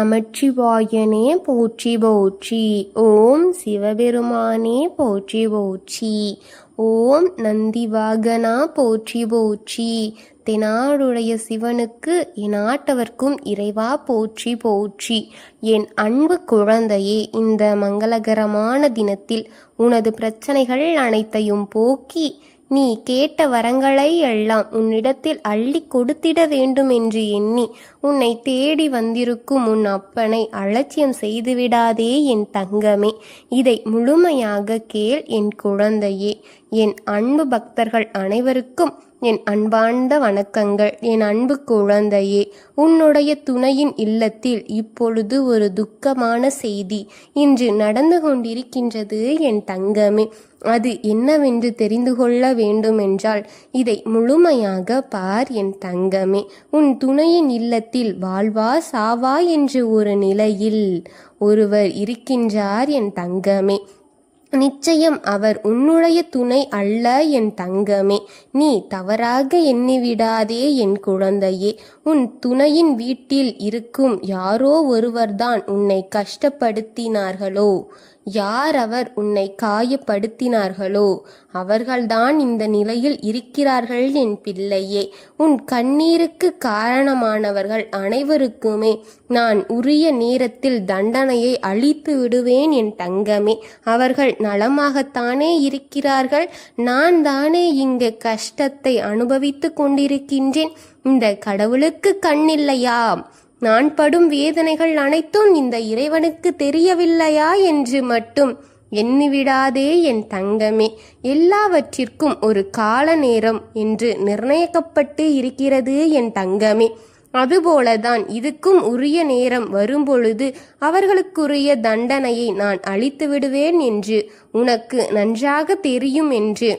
நமச்சிவாயனே போற்றி போற்றி. ஓம் சிவபெருமானே போற்றி போற்றி. ஓம் நந்திவாகனா போற்றி போற்றி. தெனாடுடைய சிவனுக்கு எந்நாட்டவர்க்கும் இறைவா போற்றி போற்றி. என் அன்பு குழந்தையே, இந்த மங்களகரமான தினத்தில் உனது பிரச்சனைகள் அனைத்தையும் போக்கி நீ கேட்ட வரங்களை எல்லாம் உன்னிடத்தில் அள்ளி கொடுத்திட வேண்டும் என்று எண்ணி உன்னை தேடி வந்திருக்கும் உன் அப்பனை அலட்சியம் செய்துவிடாதே என் தங்கமே. இதை முழுமையாக கேள் என் குழந்தையே. என் அன்பு பக்தர்கள் அனைவருக்கும் என் அன்பார்ந்த வணக்கங்கள். என் அன்பு குழந்தையே, உன்னுடைய துணையின் இல்லத்தில் இப்பொழுது ஒரு துக்கமான செய்தி இன்று நடந்து கொண்டிருக்கின்றது என் தங்கமே. அது என்னவென்று தெரிந்து கொள்ள வேண்டுமென்றால் இதை முழுமையாக பார் என் தங்கமே. உன் துணையின் இல்லத்தில் வாழ்வா சாவா என்று ஒரு நிலையில் ஒருவர் இருக்கின்றார் என் தங்கமே. நிச்சயம் அவர் உன்னுடைய துணை அல்ல என் தங்கமே. நீ தவறாக எண்ணிவிடாதே என் குழந்தையே. உன் துணையின் வீட்டில் இருக்கும் யாரோ ஒருவர்தான் உன்னை கஷ்டப்படுத்தினார்களோ, யார் அவர் உன்னை காயப்படுத்தினார்களோ அவர்கள்தான் இந்த நிலையில் இருக்கிறார்கள் என் பிள்ளையே. உன் கண்ணீருக்கு காரணமானவர்கள் அனைவருக்குமே நான் உரிய நேரத்தில் தண்டனையை அளித்து விடுவேன் என் தங்கமே. அவர்கள் நலமாகத்தானே இருக்கிறார்கள். நான் தானே இங்கு கஷ்டத்தை அனுபவித்து கொண்டிருக்கின்றேன். இந்த கடவுளுக்கு கண்ணில்லையா? நான் படும் வேதனைகள் அனைத்தும் இந்த இறைவனுக்கு தெரியவில்லையா என்று மட்டும் எண்ணிவிடாதே என் தங்கமே. எல்லாவற்றிற்கும் ஒரு கால நேரம் என்று நிர்ணயிக்கப்பட்டு இருக்கிறது என் தங்கமே. அதுபோலதான் இதுக்கும் உரிய நேரம் வரும்பொழுது அவர்களுக்குரிய தண்டனையை நான் அளித்து விடுவேன் என்று உனக்கு நன்றாக தெரியும் என்று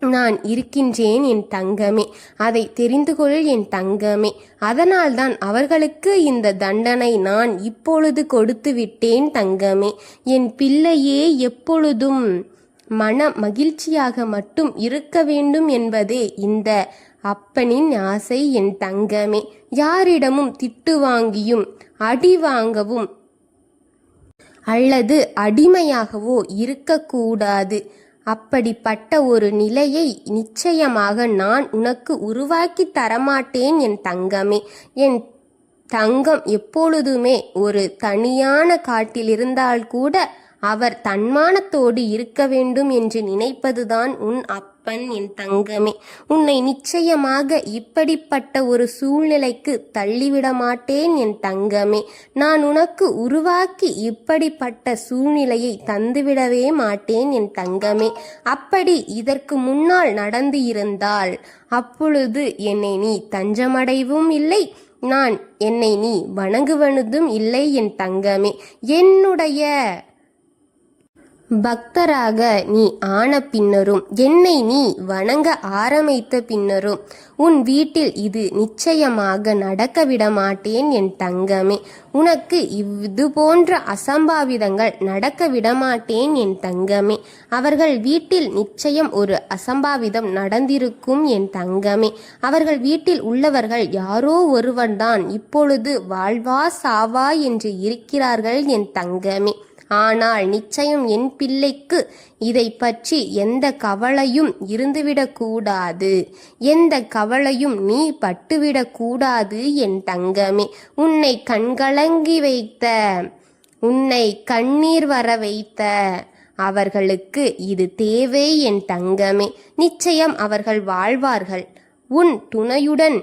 நான் இருக்கின்றேன் என் தங்கமே. அதை தெரிந்து கொள் என் தங்கமே. அதனால்தான் அவர்களுக்கு இந்த தண்டனை நான் இப்பொழுது கொடுத்து விட்டேன் தங்கமே. என் பிள்ளையே, எப்பொழுதும் மன மகிழ்ச்சியாக மட்டும் இருக்க வேண்டும் என்பதே இந்த அப்பனின் ஆசை என் தங்கமே. யாரிடமும் திட்டு வாங்கியும் அடி வாங்கவும் அல்லது அடிமையாகவோ இருக்கக்கூடாது. அப்படிப்பட்ட ஒரு நிலையை நிச்சயமாக நான் உனக்கு உருவாக்கி தரமாட்டேன் என் தங்கமே. என் தங்கம் எப்பொழுதுமே ஒரு தனியான காட்டில் இருந்தால் கூட அவர் தன்மானத்தோடு இருக்க வேண்டும் என்று நினைப்பதுதான் உன் அப்பன் என் தங்கமே. உன்னை நிச்சயமாக இப்படிப்பட்ட ஒரு சூழ்நிலைக்கு தள்ளிவிட மாட்டேன் என் தங்கமே. நான் உனக்கு உருவாக்கி இப்படிப்பட்ட சூழ்நிலையை தந்துவிடவே மாட்டேன் என் தங்கமே. அப்படி இதற்கு முன்னால் நடந்து இருந்தால் அப்பொழுது என்னை நீ தஞ்சமடைவும் இல்லை, நான் என்னை நீ வணங்குவதும் இல்லை என் தங்கமே. என்னுடைய பக்தராக நீ ஆன பின்னரும் என்னை நீ வணங்க ஆரம்பித்த பின்னரும் உன் வீட்டில் இது நிச்சயமாக நடக்க விட மாட்டேன் என் தங்கமே. உனக்கு இது போன்ற அசம்பாவிதங்கள் நடக்க விடமாட்டேன் என் தங்கமே. அவர்கள் வீட்டில் நிச்சயம் ஒரு அசம்பாவிதம் நடந்திருக்கும் என் தங்கமே. அவர்கள் வீட்டில் உள்ளவர்கள் யாரோ ஒருவன்தான் இப்பொழுது வாழ்வா சாவா என்று இருக்கிறார்கள் என் தங்கமே. ஆனால் நிச்சயம் என் பிள்ளைக்கு இதை பற்றி எந்த கவலையும் இருந்துவிடக்கூடாது. எந்த கவலையும் நீ பட்டுவிடக்கூடாது என் தங்கமே. உன்னை கண்கலங்கி வைத்த, உன்னை கண்ணீர் வர வைத்த அவர்களுக்கு இது தேவை என் தங்கமே. நிச்சயம் அவர்கள் வாழ்வார்கள். உன் துணையுடன்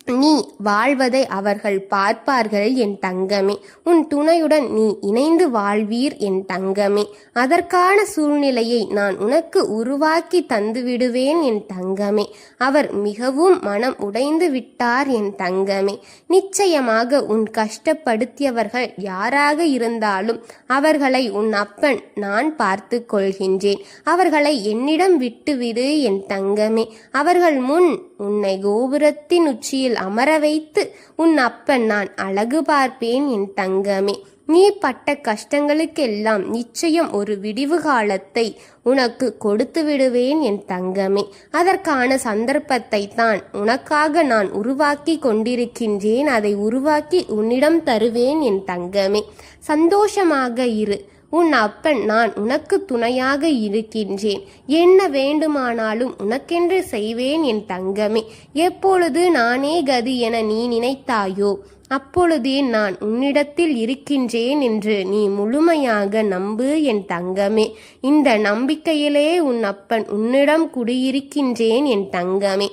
நீ வாழ்வதை அவர்கள் பார்ப்பார்கள் என் தங்கமே. உன் துணையுடன் நீ இணைந்து வாழ்வீர் என் தங்கமே. அதற்கான சூழ்நிலையை நான் உனக்கு உருவாக்கி தந்து விடுவேன் என் தங்கமே. அவர் மிகவும் மனம் உடைந்து விட்டார் என் தங்கமே. நிச்சயமாக உன் கஷ்டப்படுத்தியவர்கள் யாராக இருந்தாலும் அவர்களை உன் அப்பன் நான் பார்த்து கொள்கின்றேன். அவர்களை என்னிடம் விட்டுவிடு என் தங்கமே. அவர்கள் முன் உன்னை கோபுரத்தின் உச்சியில் அமர வைத்து உன் அப்பன் நான் அழகு பார்ப்பேன் என் தங்கமே. நீ பட்ட கஷ்டங்களுக்கெல்லாம் நிச்சயம் ஒரு விடிவு காலத்தை உனக்கு கொடுத்து விடுவேன் என் தங்கமே. அதற்கான சந்தர்ப்பத்தை தான் உனக்காக நான் உருவாக்கி கொண்டிருக்கின்றேன். அதை உருவாக்கி உன்னிடம் தருவேன் என் தங்கமே. சந்தோஷமாக இரு. உன் அப்பன் நான் உனக்கு துணையாக இருக்கின்றேன். என்ன வேண்டுமானாலும் உனக்கென்று செய்வேன் என் தங்கமே. எப்பொழுது நானே கதி என நீ நினைத்தாயோ அப்பொழுதே நான் உன்னிடத்தில் இருக்கின்றேன் என்று நீ முழுமையாக நம்பு என் தங்கமே. இந்த நம்பிக்கையிலே உன் அப்பன் உன்னிடம் குடியிருக்கின்றேன் என் தங்கமே.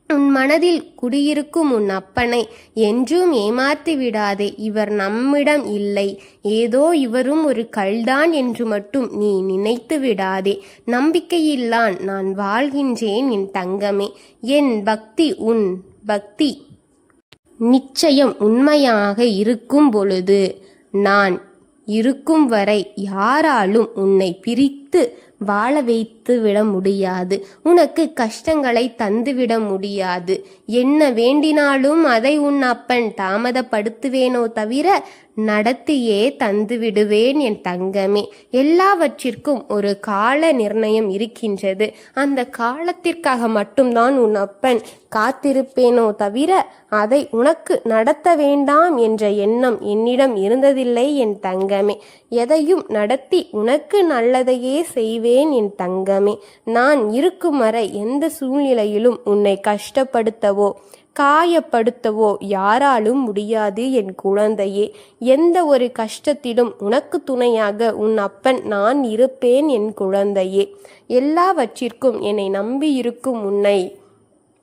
உன் மனதில் குடியிருக்கும் உன் அப்பனை என்றும் ஏமாற்றி விடாதே. இவர் நம்மிடம் இல்லை, ஏதோ இவரும் ஒரு கல்தான் என்று மட்டும் நீ நினைத்து விடாதே. நம்பிக்கையில்தான் நான் வாழ்கின்றேன் என் தங்கமே. என் பக்தி உன் பக்தி நிச்சயம் உண்மையாக இருக்கும் பொழுது, நான் இருக்கும் வரை யாராலும் உன்னை பிரித்து வாழ வைத்து விட முடியாது. உனக்கு கஷ்டங்களை தந்துவிட முடியாது. என்ன வேண்டினாலும் அதை உன் அப்பன் தாமதப்படுத்துவேனோ தவிர நடத்தியே தந்து விடுவேன் என் தங்கமே. எல்லாவற்றிற்கும் ஒரு கால நிர்ணயம் இருக்கின்றது. அந்த காலத்திற்காக மட்டும்தான் உன் அப்பன் காத்திருப்பேனோ தவிர அதை உனக்கு நடத்த வேண்டாம் என்ற எண்ணம் என்னிடம் இருந்ததில்லை என் தங்கமே. எதையும் நடத்தி உனக்கு நல்லதையே செய்வேன் என் தங்கமே. நான் இருக்கும் வரை எந்த சூழ்நிலையிலும் உன்னை கஷ்டப்படுத்தவோ காயப்படுத்தவோ யாராலும் முடியாது என் குழந்தையே. எந்த ஒரு கஷ்டத்திலும் உனக்கு துணையாக உன் அப்பன் நான் இருப்பேன் என் குழந்தையே. எல்லாவற்றிற்கும் என்னை நம்பி இருக்கும் உன்னை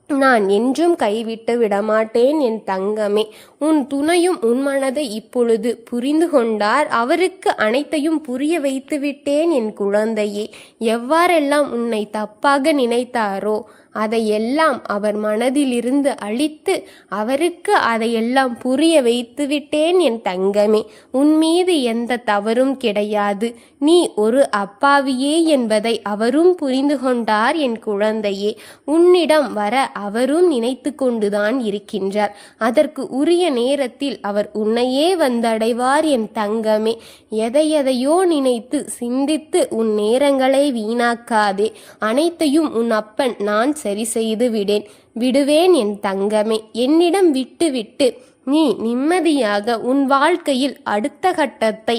நான் என்றும் கைவிட்டு விடமாட்டேன் என் தங்கமே. உன் துணையும் உன் மனதை இப்பொழுது புரிந்து கொண்டார். அவருக்கு அனைத்தையும் புரிய வைத்து விட்டேன் என் குழந்தையே. எவ்வாறெல்லாம் உன்னை தப்பாக நினைத்தாரோ அதையெல்லாம் அவர் மனதிலிருந்து அழித்து அவருக்கு அதையெல்லாம் புரிய வைத்து விட்டேன் என் தங்கமே. உன் மீது எந்த தவறும் கிடையாது. நீ ஒரு அப்பாவியே என்பதை அவரும் புரிந்து கொண்டார் என் குழந்தையே. உன்னிடம் வர அவரும் நினைத்து கொண்டுதான் இருக்கின்றார். அதற்கு உரிய நேரத்தில் அவர் உன்னையே வந்தடைவார் என் தங்கமே. எதையோ நினைத்து சிந்தித்து உன் நேரங்களை வீணாக்காதே. அனைத்தையும் உன் அப்பன் நான் சரி செய்து விடுவேன் என் தங்கமே. என்னிடம் விட்டு நீ நிம்மதியாக உன் வாழ்க்கையில் அடுத்த கட்டத்தை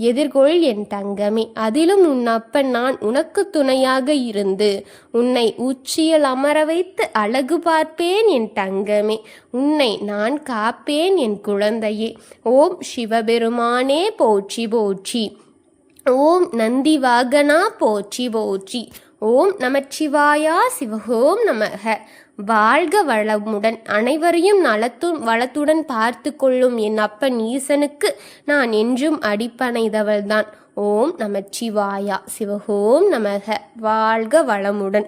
எதிர்கொள் என் தங்கமே. அதிலும் உன் அப்பன் நான் உனக்கு துணையாக இருந்து உன்னை உச்சியில் அமர வைத்து அழகு பார்ப்பேன் என் தங்கமே. உன்னை நான் காப்பேன் என் குழந்தையே. ஓம் சிவபெருமானே போற்றி போற்றி. ஓம் நந்தி வாகனா போற்றி போற்றி. ஓம் நமச்சிவாயா சிவஹோம் நமக. வாழ்க வளமுடன். அனைவரையும் வளத்துடன் பார்த்து கொள்ளும் என் அப்பன் ஈசனுக்கு நான் என்றும் அடிப்பணைதவள்தான். ஓம் நமச்சிவாயா சிவஹோம் நமக. வாழ்க வளமுடன்.